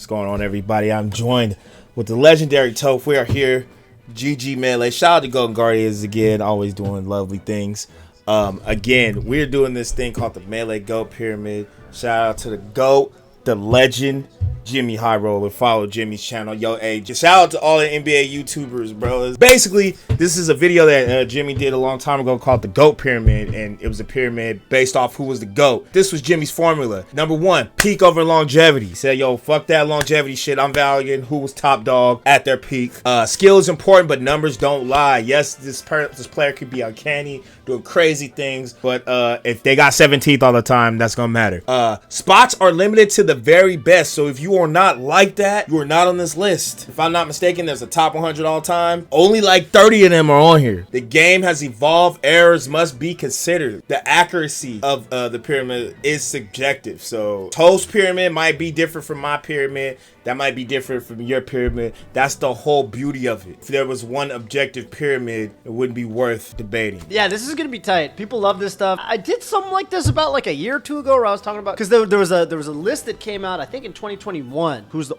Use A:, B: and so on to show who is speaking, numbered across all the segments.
A: What's going on, everybody? I'm joined with the legendary Toph. We are here. GG Melee. Shout out to Golden Guardians again, always doing lovely things. Again, we're doing this thing called the Melee GOAT Pyramid. Shout out to the GOAT, the legend, Jimmy High Roller. Follow Jimmy's channel. Yo, hey, just shout out to all the NBA YouTubers, bro. Basically, this is a video that Jimmy did a long time ago called the GOAT Pyramid, and it was a pyramid based off who was the GOAT. This was Jimmy's formula. Number one, peak over longevity. He said, yo, fuck that longevity shit. I'm valuing who was top dog at their peak. Skill is important, but numbers don't lie. Yes, this player could be uncanny, doing crazy things, but if they got 17th all the time, that's gonna matter. Spots are limited to the very best, so if you are not like that, you are not on this list. If I'm not mistaken, there's a top 100 all time. Only like 30 of them are on here. The game has evolved. Errors must be considered. The accuracy of the pyramid is subjective. So Toph's pyramid might be different from my pyramid. That might be different from your pyramid. That's the whole beauty of it. If there was one objective pyramid, it wouldn't be worth debating.
B: Yeah, this is gonna be tight. People love this stuff. I did something like this about like a year or two ago where I was talking about, because there was a list that came out, I think in 2021, who's the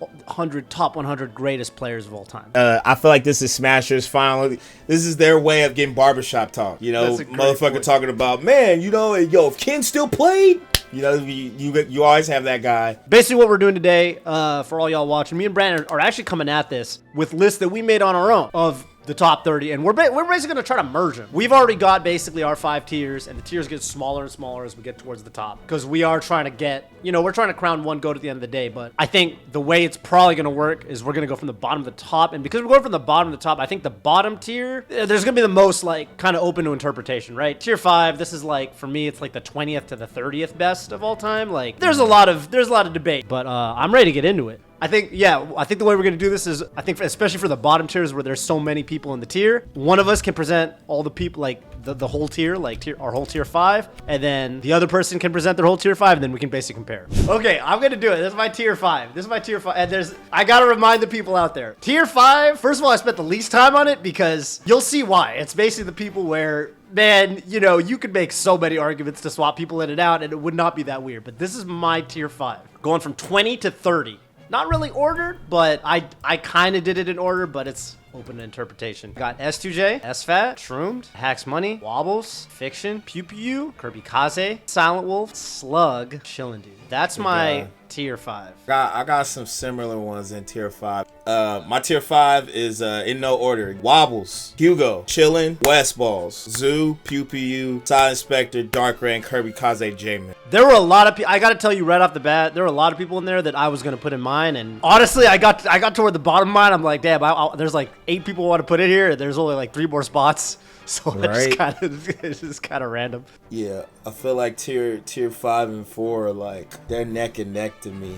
B: top 100 greatest players of all time.
A: I feel like this is Smashers finally. This is their way of getting barbershop talk. You know, motherfucker talking about, man, you know, yo, if Ken still played, you know, you always have that guy.
B: Basically what we're doing today, for all y'all watching, me and Brandon are actually coming at this with lists that we made on our own of the top 30, and we're basically going to try to merge them. We've already got basically our 5 tiers, and the tiers get smaller and smaller as we get towards the top, because we are trying to get, you know, we're trying to crown one GOAT at the end of the day. But I think the way it's probably going to work is we're going to go from the bottom to the top, and because we're going from the bottom to the top, I think the bottom tier, there's going to be the most like kind of open to interpretation, right? Tier 5, this is like, for me, it's like the 20th to the 30th best of all time. Like there's a lot of debate, but I'm ready to get into it. I think the way we're going to do this is, I think especially for the bottom tiers where there's so many people in the tier, one of us can present all the people, like the whole tier, like our whole tier 5, and then the other person can present their whole tier 5, and then we can basically compare. Okay, I'm going to do it. This is my tier 5. And I got to remind the people out there. Tier 5, first of all, I spent the least time on it because you'll see why. It's basically the people where, man, you know, you could make so many arguments to swap people in and out, and it would not be that weird. But this is my tier 5. Going from 20 to 30. Not really ordered, but I kind of did it in order, but it's open to interpretation. Got S2J, SFAT, Shroomed, Hacks Money, Wobbles, Fiction, Pew Pew, Kirby Kaze, Silent Wolf, Slug, Chillin' Dude. That's my tier 5.
A: I got some similar ones in tier 5. My tier 5 is in no order. Wobbles, Hugo, Chillin', West Balls, Zoo, Pew Pew, Silent Spectre, Dark Rain, Kirby Kaze, J-Man.
B: There were a lot of people, I gotta tell you right off the bat, there were a lot of people in there that I was gonna put in mine, and honestly, I got toward the bottom of mine, I'm like, damn, there's like 8 people who want to put it here, and there's only like 3 more spots. So right. It's just kind of random.
A: Yeah, I feel like tier 5 and 4 are like, they're neck and neck to me.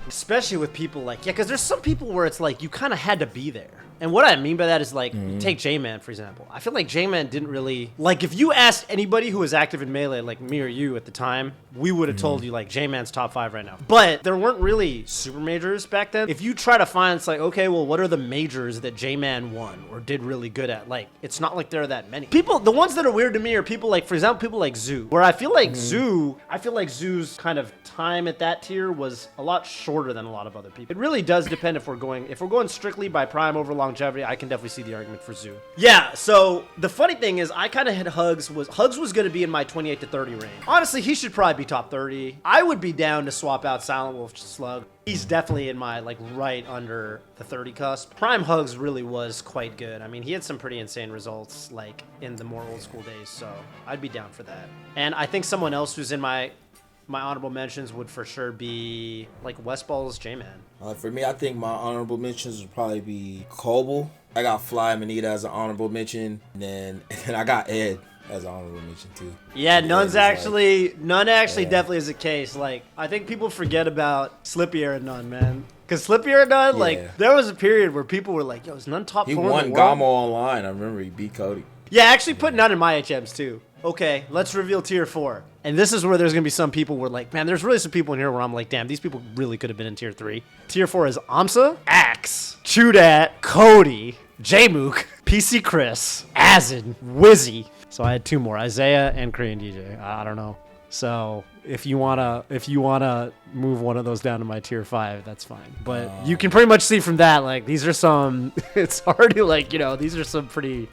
B: Especially with people like, yeah, because there's some people where it's like, you kind of had to be there. And what I mean by that is like, take J-Man, for example. I feel like J-Man didn't really, like if you asked anybody who was active in Melee, like me or you at the time, we would have told you like J-Man's top 5 right now. But there weren't really super majors back then. If you try to find, it's like, okay, well, what are the majors that J-Man won or did really good at? Like, it's not like there are that many. People, the ones that are weird to me are people like, for example, people like Zoo, where I feel like Zoo's kind of time at that tier was a lot shorter than a lot of other people. It really does depend if we're going strictly by prime over longevity. I can definitely see the argument for Zoo. Yeah, so the funny thing is I kind of had Hugs was going to be in my 28 to 30 range. Honestly, he should probably be top 30. I would be down to swap out Silent Wolf Slug. He's definitely in my, like, right under the 30 cusp. Prime Hugs really was quite good. I mean, he had some pretty insane results, like, in the more old school days, so I'd be down for that. And I think someone else who's in my honorable mentions would for sure be, like, Westball's J-Man.
A: For me, I think my honorable mentions would probably be Coble. I got Fly Manita as an honorable mention, and then I got Ed as an honorable mention too.
B: Yeah, none definitely is a case. Like, I think people forget about Slippy Era None, man. Because Slippy Era None, like, there was a period where people were like, yo, is None top 4 in the world?
A: He won Gamo Online. I remember he beat Cody.
B: Yeah, actually put None in my HMs too. Okay, let's reveal tier 4. And this is where there's going to be some people where like, man, there's really some people in here where I'm like, damn, these people really could have been in tier 3. Tier 4 is Amsa, Axe, Chudat, Cody, J-Mook, PC Chris, Azin, Wizzy. So I had 2 more, Isaiah and Korean DJ. I don't know. So if you wanna move one of those down to my tier 5, that's fine. But you can pretty much see from that, like, these are some. It's already like, these are some pretty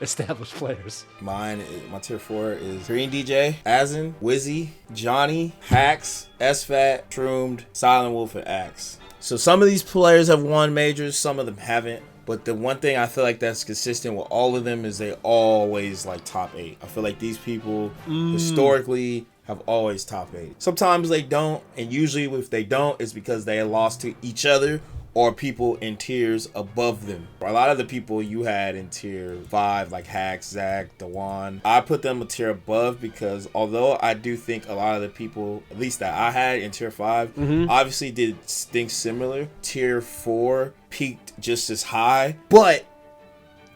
B: established players.
A: My tier 4 is Green DJ, Azen, Wizzy, Johnny, Hacks, SFAT, Shroomed, Silent Wolf, and Axe. So some of these players have won majors, some of them haven't. But the one thing I feel like that's consistent with all of them is they always like top 8. I feel like these people historically have always top 8. Sometimes they don't, and usually if they don't, it's because they lost to each other or people in tiers above them. A lot of the people you had in tier 5, like Hacks, Zach, Dewan, I put them a tier above because although I do think a lot of the people, at least that I had in tier 5, obviously did things similar. Tier 4 peaked just as high, but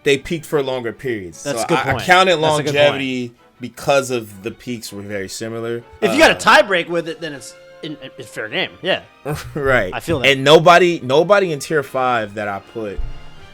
A: they peaked for longer periods.
B: That's
A: so
B: a good point.
A: I counted longevity because of the peaks were very similar.
B: If you got a tie break with it, then it's fair game. Yeah.
A: Right.
B: I feel that.
A: And nobody in tier 5 that I put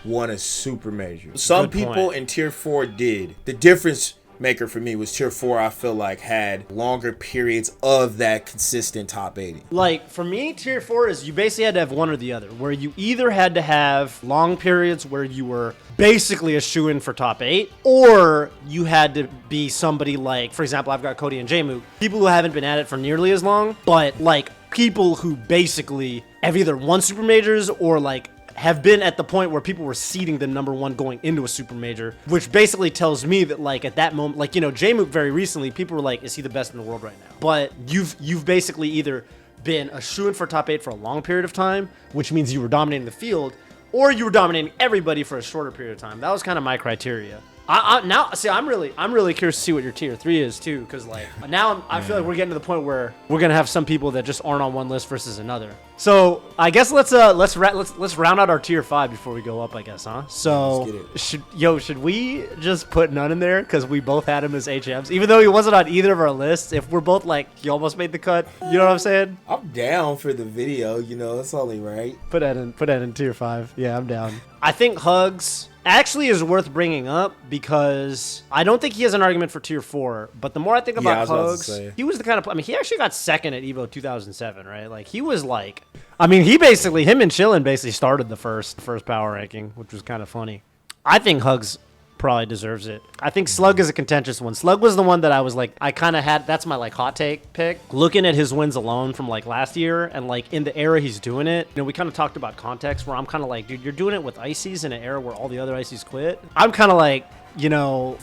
A: won a super major. Some people in tier 4 did. The difference maker for me was tier 4 I feel like had longer periods of that consistent top 80.
B: Like for me, tier 4 is you basically had to have one or the other, where you either had to have long periods where you were basically a shoo-in for top 8, or you had to be somebody like, for example, I've got Cody and Jmook, people who haven't been at it for nearly as long, but like people who basically have either won super majors or like have been at the point where people were seeding the number 1 going into a super major, which basically tells me that like at that moment, like, Jmook very recently, people were like, is he the best in the world right now? But you've basically either been a shoo-in for top 8 for a long period of time, which means you were dominating the field, or you were dominating everybody for a shorter period of time. That was kind of my criteria. I'm really curious to see what your tier 3 is too, because like now I feel like we're getting to the point where we're gonna have some people that just aren't on one list versus another. So I guess let's round out our tier 5 before we go up, I guess, huh? So should we just put none in there because we both had him as HMs, even though he wasn't on either of our lists? If we're both like he almost made the cut, you know what I'm saying?
A: I'm down for the video, it's only right.
B: Put that in tier 5. Yeah, I'm down. I think Hugs actually is worth bringing up because I don't think he has an argument for tier 4, but the more I think about Hugs, he was the kind of, he actually got second at Evo 2007, right? Like he was like, him and Chillin basically started the first power ranking, which was kind of funny. I think Hugs probably deserves it. I think Slug is a contentious one. Slug was the one that I was like, I kind of had, that's my like hot take pick. Looking at his wins alone from like last year and like in the era he's doing it, we kind of talked about context where I'm kind of like, dude, you're doing it with Ices in an era where all the other Ices quit. I'm kind of like,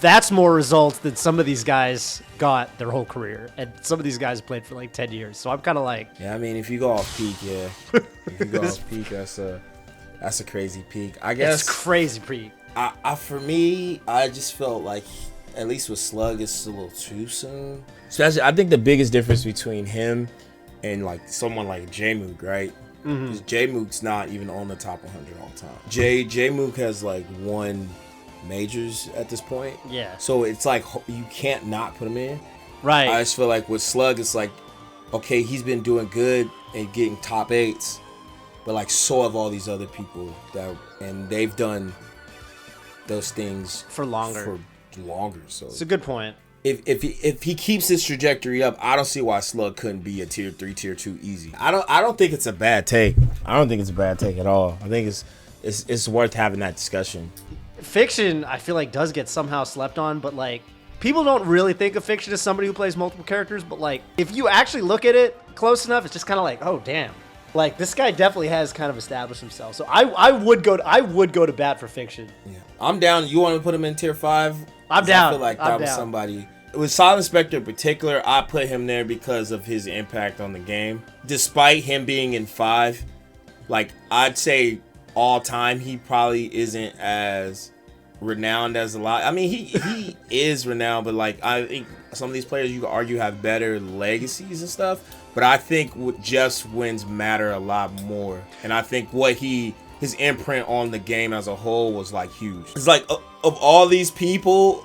B: that's more results than some of these guys got their whole career. And some of these guys played for like 10 years. So I'm kind of like,
A: yeah, if you go off peak, yeah. If you go off peak, that's a crazy peak. I guess
B: it's crazy peak.
A: For me, I just felt like, at least with Slug, it's a little too soon. Especially, I think the biggest difference between him and like someone like Jmook, right? Because Jmook's not even on the top 100 all time. Jmook has like won majors at this point.
B: Yeah.
A: So it's like you can't not put him in.
B: Right.
A: I just feel like with Slug, it's like, okay, he's been doing good and getting top 8s, but like so have all these other people and they've done those things
B: for longer.
A: So
B: it's a good point.
A: If he keeps his trajectory up, I don't see why Slug couldn't be a tier 3, tier 2 easy. I don't think it's a bad take. I don't think it's a bad take at all. I think it's worth having that discussion.
B: Fiction, I feel like, does get somehow slept on, but like people don't really think of Fiction as somebody who plays multiple characters. But like if you actually look at it close enough, it's just kind of like, oh damn. Like this guy definitely has kind of established himself. So I would go to bat for Fiction.
A: Yeah, I'm down. You want to put him in tier 5?
B: I'm down.
A: I feel like that was somebody. With Silent Spectre in particular, I put him there because of his impact on the game. Despite him being in 5, like I'd say all time, he probably isn't as renowned as a lot. He is renowned, but like I think some of these players you could argue have better legacies and stuff. But I think just wins matter a lot more. And I think his imprint on the game as a whole was like huge. It's like of all these people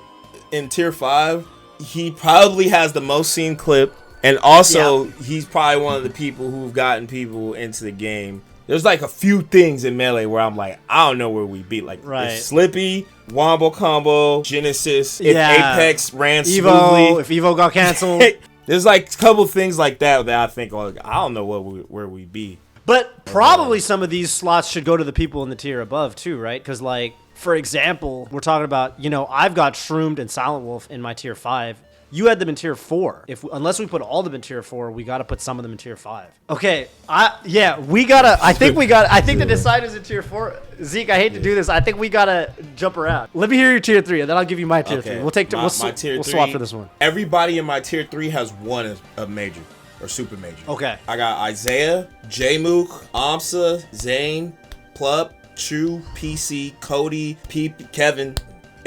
A: in tier 5, he probably has the most seen clip. And also he's probably one of the people who've gotten people into the game. There's like a few things in Melee where I'm like, I don't know where we be. Like if Slippy, Wombo Combo, Genesis, if Apex ran smoothly.
B: If Evo got canceled.
A: There's like a couple things like that I think, like, I don't know where we be.
B: But probably some of these slots should go to the people in the tier above too, right? Because like, for example, we're talking about, I've got Shroomed and Silent Wolf in my tier 5. You had them in tier 4. Unless we put all of them in tier 4, we got to put some of them in tier 5. Okay, I think the deciders in tier 4. Zeke, I hate to do this. I think we got to jump around. Let me hear your tier 3, and then I'll give you my tier 3. We'll take
A: my tier 3.
B: We'll swap for this one.
A: Everybody in my tier 3 has won a major or super major.
B: Okay.
A: I got Isaiah, J-Mook, Amsa, Zane, Plup, Chu, PC, Cody, Kevin,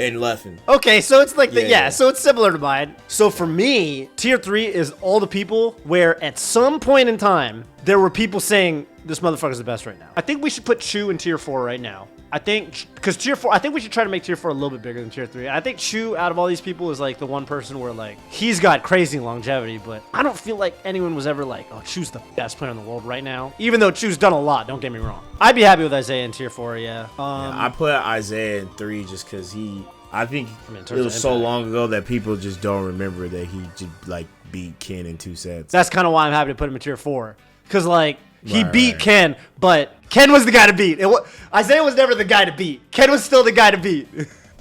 A: and Leffen.
B: Okay, so it's like so it's similar to mine. So for me, tier 3 is all the people where at some point in time there were people saying this motherfucker's the best right now. I think we should put Chu in tier 4 right now. I think because tier 4, I think we should try to make tier 4 a little bit bigger than tier 3. I think Chu, out of all these people, is like the one person where like he's got crazy longevity, but I don't feel like anyone was ever like, oh, Chu's the best player in the world right now. Even though Chu's done a lot, don't get me wrong. I'd be happy with Isaiah in tier 4, yeah.
A: I put Isaiah in 3 just because I think it was so long ago that people just don't remember that he just like beat Ken in 2 sets.
B: That's kind of why I'm happy to put him in tier 4. Because like he beat Ken, but Ken was the guy to beat. Isaiah was never the guy to beat. Ken was still the guy to beat.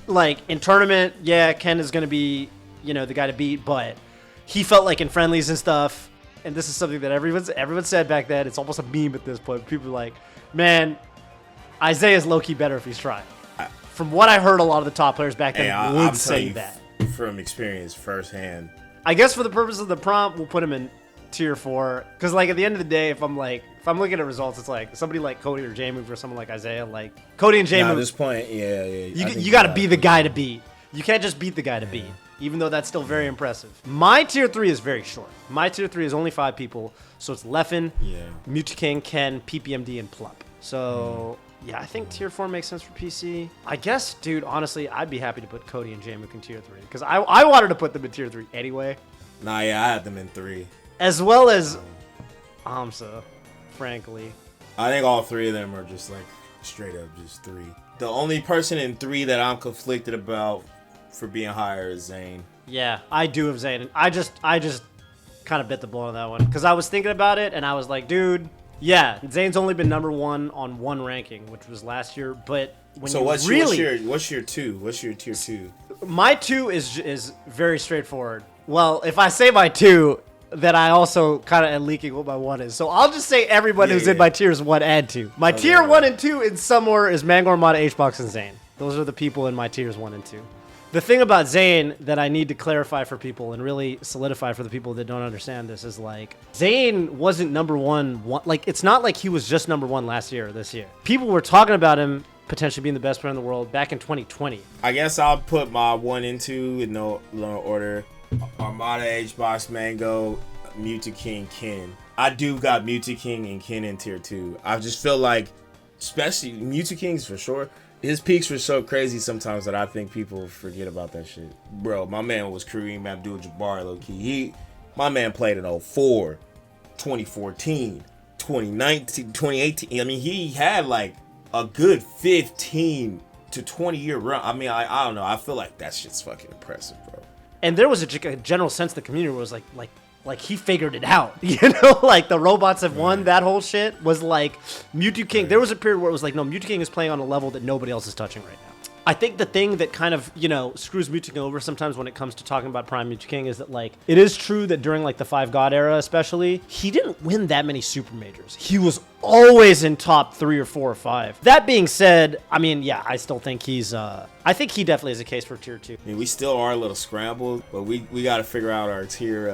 B: Like in tournament, yeah, Ken is going to be, the guy to beat, but he felt like in friendlies and stuff, and this is something that everyone said back then, it's almost a meme at this point. People are like, man, Isaiah's low-key better if he's trying. From what I heard, a lot of the top players back then would say that.
A: From experience firsthand.
B: I guess for the purpose of the prompt, we'll put him in tier 4. Because like at the end of the day, if I'm looking at results, it's like somebody like Cody or J-Move or someone like Isaiah. Like Cody and J-Move.
A: At this point, yeah.
B: You got to be the guy to beat. You can't just beat the guy to beat, even though that's still very impressive. My tier 3 is very short. My tier 3 is only 5 people. So it's Leffen, Mutaking, Ken, PPMD, and Plup. So... yeah, I think tier 4 makes sense for PC. I guess, dude, honestly, I'd be happy to put Cody and J-Mook in tier 3. Because I wanted to put them in tier 3 anyway.
A: Nah, yeah, I had them in 3.
B: As well as Amsa, frankly.
A: I think all 3 of them are just like straight up just 3. The only person in 3 that I'm conflicted about for being higher is Zane.
B: Yeah, I do have Zane. I just kind of bit the bullet on that one. Because I was thinking about it, and I was like, dude... yeah, Zane's only been number 1 on 1 ranking, which was last year. But when what's
A: your 2? What's your tier 2?
B: My 2 is very straightforward. Well, if I say my 2, then I also kind of am leaking what my 1 is. So I'll just say everyone who's in my tiers 1 and 2. My tier 1 and 2 in somewhere is Mango Armada, HBox, and Zane. Those are the people in my tiers 1 and 2. The thing about Zane that I need to clarify for people and really solidify for the people that don't understand this is like Zane wasn't number 1. Like it's not like he was just number 1 last year or this year. People were talking about him potentially being the best player in the world back in 2020.
A: I guess I'll put my 1 and 2 in no order. Armada, HBox, Mango, Mutaking, Ken. I do got Mutaking and Ken in tier 2. I just feel like, especially Mutaking's for sure. His peaks were so crazy sometimes that I think people forget about that shit. Bro, my man was Kareem Abdul-Jabbar, low-key. My man played in 04, 2014, 2019, 2018. I mean, he had like a good 15 to 20-year run. I mean, I don't know. I feel like that shit's fucking impressive, bro.
B: And there was a general sense the community was like he figured it out, like the robots have won. That whole shit was like Mewtwo. There was a period where it was like, no, Mewtwo is playing on a level that nobody else is touching right now. I think the thing that kind of, screws Mewtwo over sometimes when it comes to talking about Prime Mewtwo is that, like, it is true that during, like, the 5 God era especially, he didn't win that many Super Majors. He was always in top 3 or 4 or 5. That being said, I mean, yeah, I still think he's, I think he definitely is a case for tier 2.
A: I mean, we still are a little scrambled, but we got to figure out our tier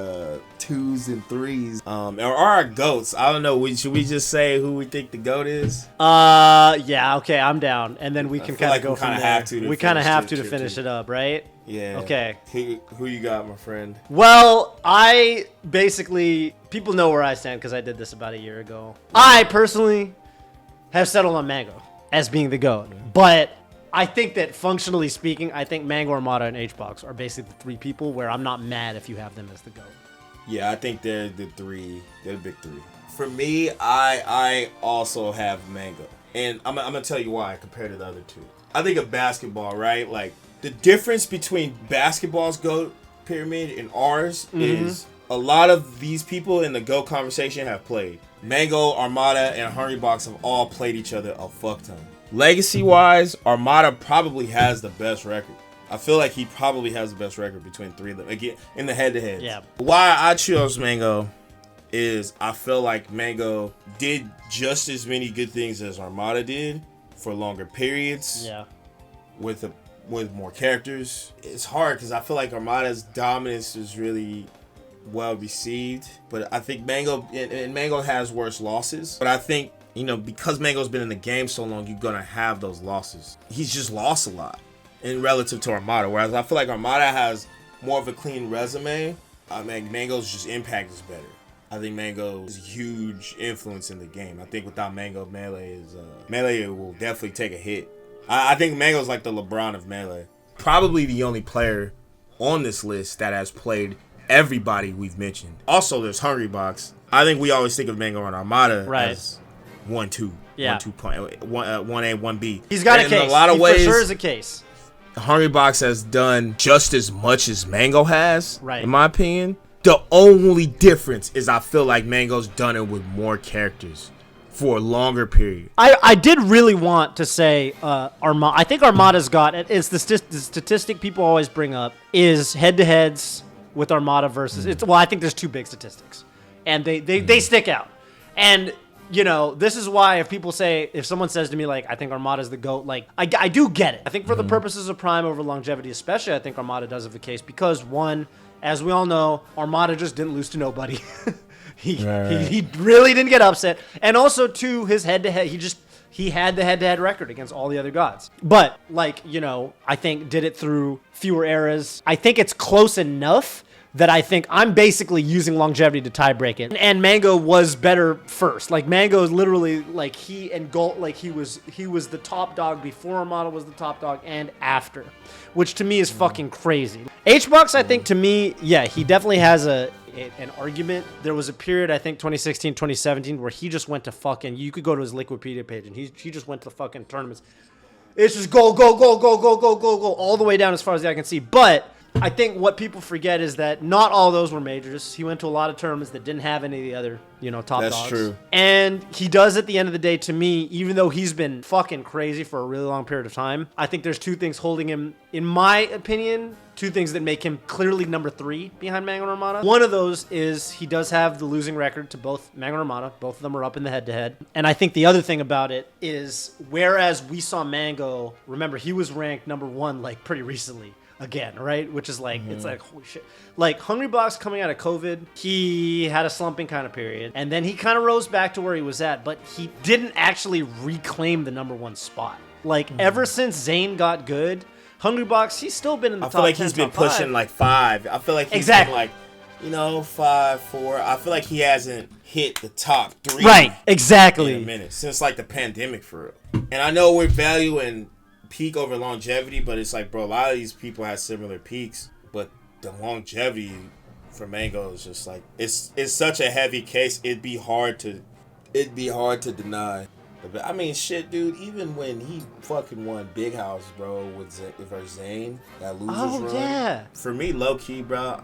A: 2s and 3s. Or our GOATs. I don't know. Should we just say who we think the GOAT is?
B: Yeah, okay, I'm down. And then we can kind of go from there. We kind of have to finish it up, right?
A: Yeah.
B: Okay.
A: Who you got, my friend?
B: Well, I basically, people know where I stand because I did this about a year ago. I personally have settled on Mango as being the GOAT. But I think that functionally speaking, I think Mango, Armada, and HBox are basically the 3 people where I'm not mad if you have them as the GOAT.
A: Yeah, I think they're the 3. They're the big 3. For me, I also have Mango. And I'm going to tell you why compared to the other 2. I think of basketball, right? Like, the difference between basketball's GOAT pyramid and ours is a lot of these people in the GOAT conversation have played. Mango, Armada, and Hungrybox have all played each other a fuck ton. Legacy-wise, Armada probably has the best record. I feel like he probably has the best record between three of them. Again, in the head-to-head.
B: Yeah.
A: Why I chose Mango is I feel like Mango did just as many good things as Armada did for longer periods.
B: Yeah.
A: With more characters. It's hard because I feel like Armada's dominance is really well received, but I think Mango and Mango has worse losses. But I think, you know, because Mango's been in the game so long, you're gonna have those losses. He's just lost a lot in relative to Armada, whereas I feel like Armada has more of a clean resume. I mean, Mango's just impact is better. I think Mango is a huge influence in the game. I think without Mango, Melee will definitely take a hit. I think Mango's like the LeBron of Melee. Probably the only player on this list that has played everybody we've mentioned. Also, there's Hungrybox. I think we always think of Mango and Armada as 1-2.
B: Yeah.
A: 1-2 1A, 1B.
B: He's got a case. In a lot of ways, for sure is a case.
A: Hungrybox has done just as much as Mango has,
B: right,
A: in my opinion. The only difference is I feel like Mango's done it with more characters for a longer period.
B: I did really want to say Armada. I think Armada's got it. It's the statistic people always bring up is head-to-heads with Armada versus well, I think there's two big statistics, and they stick out. And you know, this is why if someone says to me like, I think Armada's the GOAT, like I do get it. I think for the purposes of prime over longevity, especially, I think Armada does have the case because one, as we all know, Armada just didn't lose to nobody. He really didn't get upset, and also two, his head-to-head, he had the head-to-head record against all the other gods. But, like, you know, I think did it through fewer eras. I think it's close enough that I think I'm basically using longevity to tie break it. And Mango was better first. Like, Mango is literally, like, he was the top dog before Armada was the top dog and after, which to me is fucking crazy. HBox, I think, to me, yeah, he definitely has an argument. There was a period, I think 2016, 2017, where he just went to fucking, you could go to his Liquipedia page and he just went to fucking tournaments. It's just go, all the way down as far as the eye can see. But I think what people forget is that not all those were majors. He went to a lot of tournaments that didn't have any of the other, you know, top dogs.
A: That's true.
B: And he does, at the end of the day, to me, even though he's been fucking crazy for a really long period of time, I think there's two things holding him, in my opinion, two things that make him clearly number 3 behind Mango and Armada. One of those is he does have the losing record to both Mango and Armada. Both of them are up in the head-to-head. And I think the other thing about it is, whereas we saw Mango, remember, he was ranked number 1 like pretty recently. Again, right? Which is like, it's like, holy shit. Like, Hungrybox coming out of COVID, he had a slumping kind of period. And then he kind of rose back to where he was at, but he didn't actually reclaim the number 1 spot. Like, ever since Zane got good, Hungrybox, he's still been in the top 10,
A: I feel like he's been pushing 5. Like 5. I feel like he's been like, you know, 5, 4. I feel like he hasn't hit the top 3.
B: Right, exactly.
A: In a minute, since like the pandemic for real. And I know we're valuing peak over longevity, but it's like, bro, a lot of these people have similar peaks, but the longevity for Mango is just like, it's such a heavy case. It'd be hard to deny. But I mean, shit, dude, even when he fucking won Big House, bro, with versus Zane, that losers run. Yeah. For me, low key, bro,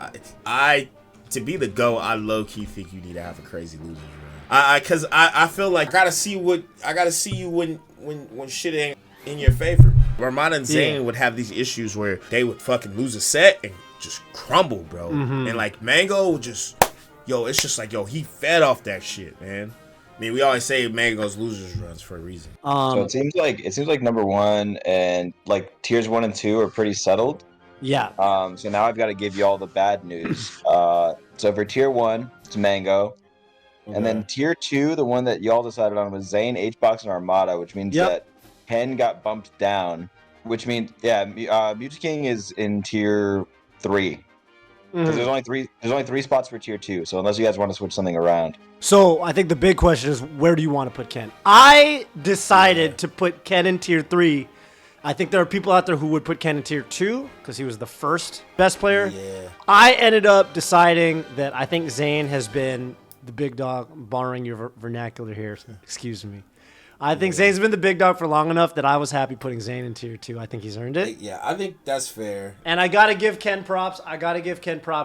A: I to be the GOAT, I low key think you need to have a crazy losers run. Cause I feel like I gotta see you when shit ain't in your favor. Armada and Zane would have these issues where they would fucking lose a set and just crumble, bro. And like Mango would just, it's just like, he fed off that shit, man. I mean, we always say Mango's losers runs for a reason.
C: So it seems like number 1 and like tiers 1 and 2 are pretty settled.
B: Yeah.
C: So now I've got to give you all the bad news. So for tier 1, it's Mango. Okay. And then tier 2, the one that y'all decided on was Zane, HBox, and Armada, which means that Pen got bumped down, which means Music King is in tier 3 because there's only three spots for tier 2. So unless you guys want to switch something around,
B: so I think the big question is, where do you want to put Ken? I decided to put Ken in tier 3. I think there are people out there who would put Ken in tier 2 because he was the first best player. Yeah. I ended up deciding that I think Zane has been the big dog, borrowing your vernacular here. Excuse me. I think Zane's been the big dog for long enough that I was happy putting Zane in tier 2. I think he's earned it.
A: Yeah, I think that's fair.
B: And I got to give Ken props.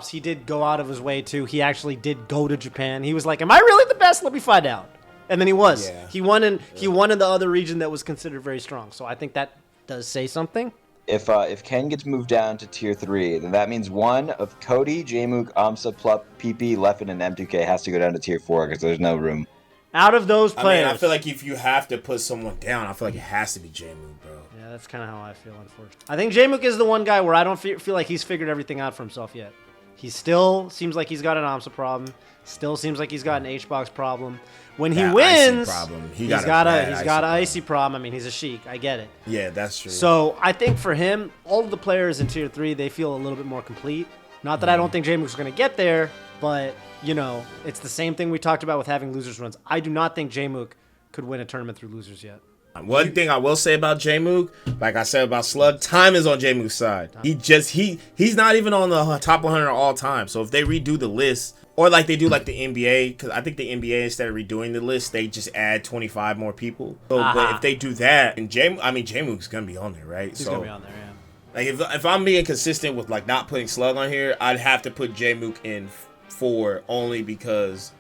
B: He did go out of his way, too. He actually did go to Japan. He was like, am I really the best? Let me find out. And then he was.
A: Yeah.
B: He won in the other region that was considered very strong. So I think that does say something.
C: If Ken gets moved down to tier 3, then that means one of Cody, Jmook, Amsa, Plup, PP, Leffen, and M2K has to go down to tier 4 because there's no room.
B: Out of those players.
A: I feel like if you have to put someone down, I feel like it has to be Jmook, bro.
B: Yeah, that's kind of how I feel, unfortunately. I think Jmook is the one guy where I don't feel like he's figured everything out for himself yet. He still seems like he's got an AMSA problem. Still seems like he's got an H-box problem. When he wins, he's got an icy problem. I mean, he's a Sheik. I get it.
A: Yeah, that's true.
B: So I think for him, all of the players in tier 3, they feel a little bit more complete. Not that I don't think Jmook's going to get there, but, you know, it's the same thing we talked about with having losers runs. I do not think Jmook could win a tournament through losers yet.
A: One thing I will say about Jmook, like I said about Slug, time is on Jmook's side. He's not even on the top 100 all time. So if they redo the list, or like they do like the NBA, because I think the NBA, instead of redoing the list, they just add 25 more people. So, but if they do that, and Jmook's gonna be on there, right?
B: He's gonna be on there, yeah.
A: Like if I'm being consistent with like not putting Slug on here, I'd have to put Jmook in 4 only because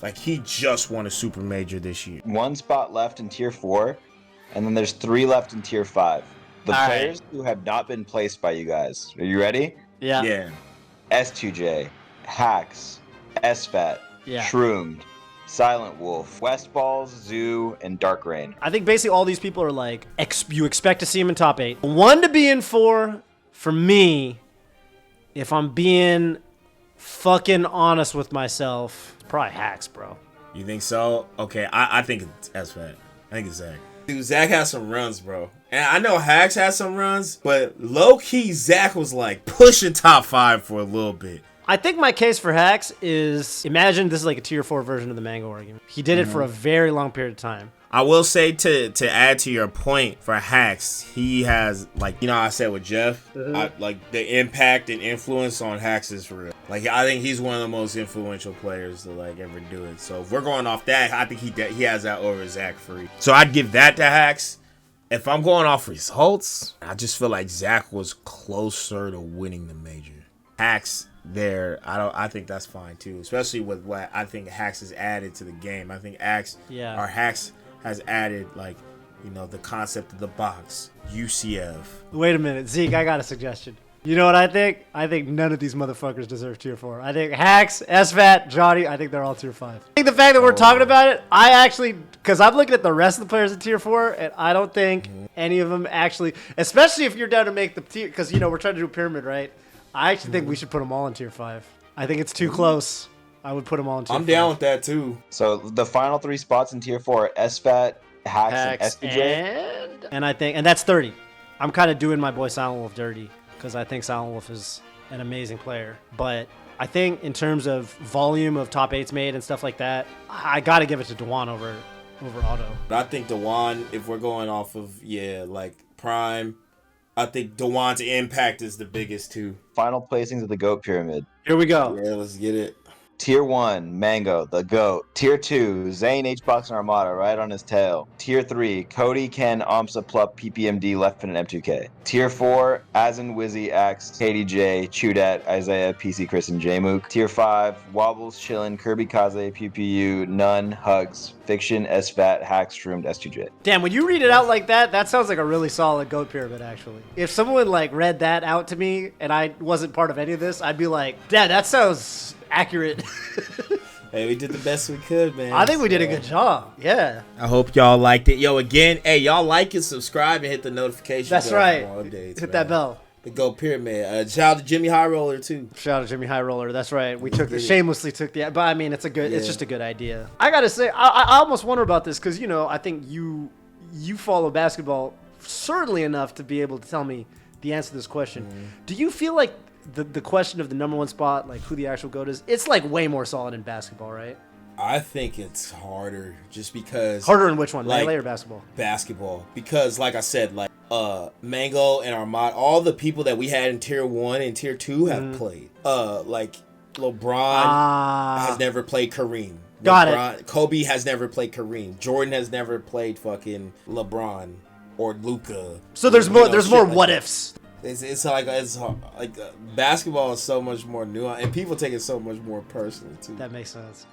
A: like he just won a super major this year.
C: 1 spot left in tier 4, and then there's 3 left in tier 5. The players who have not been placed by you guys. Are you ready?
B: Yeah.
A: Yeah.
C: S2J, Hacks, SFAT, Shroomed, Silent Wolf, Westballs, Zoo, and Dark Rain.
B: I think basically all these people are like, you expect to see him in top 8. 1 to be in 4, for me, if I'm being fucking honest with myself, it's probably Hacks, bro.
A: You think so? Okay, I think it's SFAT. I think it's Zach. Dude, Zach has some runs, bro. And I know Hacks has some runs, but low-key, Zach was like pushing top 5 for a little bit.
B: I think my case for Hacks is, imagine this is like a tier 4 version of the Mango argument. He did it for a very long period of time.
A: I will say to add to your point for Hacks, he has, like, you know, I said with Jeff, like the impact and influence on Hacks is real. Like, I think he's one of the most influential players to like ever do it. So if we're going off that, I think he has that over Zach Free. So I'd give that to Hacks. If I'm going off results, I just feel like Zach was closer to winning the major. Hacks there, I think that's fine too, especially with what I think Hacks has added to the game. I think Hacks has added, like, you know, the concept of the box, UCF.
B: Wait a minute, Zeke, I got a suggestion. You know what I think? I think none of these motherfuckers deserve tier 4. I think Hacks, SFAT, Johnny, I think they're all tier 5. I think the fact that we're talking about it, I actually, because I'm looking at the rest of the players in tier 4, and I don't think any of them actually, especially if you're down to make the tier, because, you know, we're trying to do a pyramid, right? I actually think we should put them all in tier 5. I think it's too close. I would put them all in tier 5.
A: I'm down with that too.
C: So the final 3 spots in tier 4 are SFAT, Hacks, and SPJ.
B: And I think, and that's 30. I'm kind of doing my boy Silent Wolf dirty because I think Silent Wolf is an amazing player. But I think in terms of volume of top 8s made and stuff like that, I got to give it to Dewan over Otto.
A: But I think Dewan, if we're going off of, like Prime, I think Dewan's impact is the biggest too.
C: Final placings of the GOAT pyramid.
B: Here we go.
A: Yeah, let's get it.
C: Tier 1, Mango, the GOAT. Tier 2, Zane, HBox, and Armada, right on his tail. Tier 3, Cody, Ken, Amsa, Plup, PPMD, Leffen, and M2K. Tier 4, Azen, Wizzy, Axe, KDJ, Chudat, Isaiah, PC, Chris, and Jmook. Tier 5, Wobbles, Chillin, Kirby, Kaze, PPU, None, Hugs, Fiction, SFAT, Hacks, Shroomed, S2J.
B: Damn, when you read it out like that, that sounds like a really solid GOAT pyramid, actually. If someone like read that out to me and I wasn't part of any of this, I'd be like, Dad, that sounds accurate.
A: Hey, we did the best we could, man.
B: I think we did a good job. Yeah.
A: I hope y'all liked it. Yo, again, hey, y'all like it, subscribe, and hit the notification
B: That's
A: bell
B: right.
A: for more updates,
B: Hit that bell.
A: The GOAT pyramid. Shout out to Jimmy High Roller too.
B: Shout out to Jimmy High Roller. That's right. We shamelessly took the, but I mean, it's just a good idea. I gotta say, I almost wonder about this because, you know, I think you follow basketball certainly enough to be able to tell me the answer to this question. Do you feel like the question of the number 1 spot, like who the actual GOAT is, it's like way more solid in basketball, right?
A: I think it's harder just because.
B: Harder in which one,
A: like,
B: Melee or basketball? Basketball.
A: Because, like I said, like Mango and Armada, all the people that we had in tier 1 and tier 2 have played. Like LeBron has never played Kareem.
B: Got
A: it. Kobe has never played Kareem. Jordan has never played fucking LeBron or Luka.
B: So there's more. There's more what ifs.
A: It's like basketball is so much more nuanced, and people take it so much more personally too.
B: That makes sense.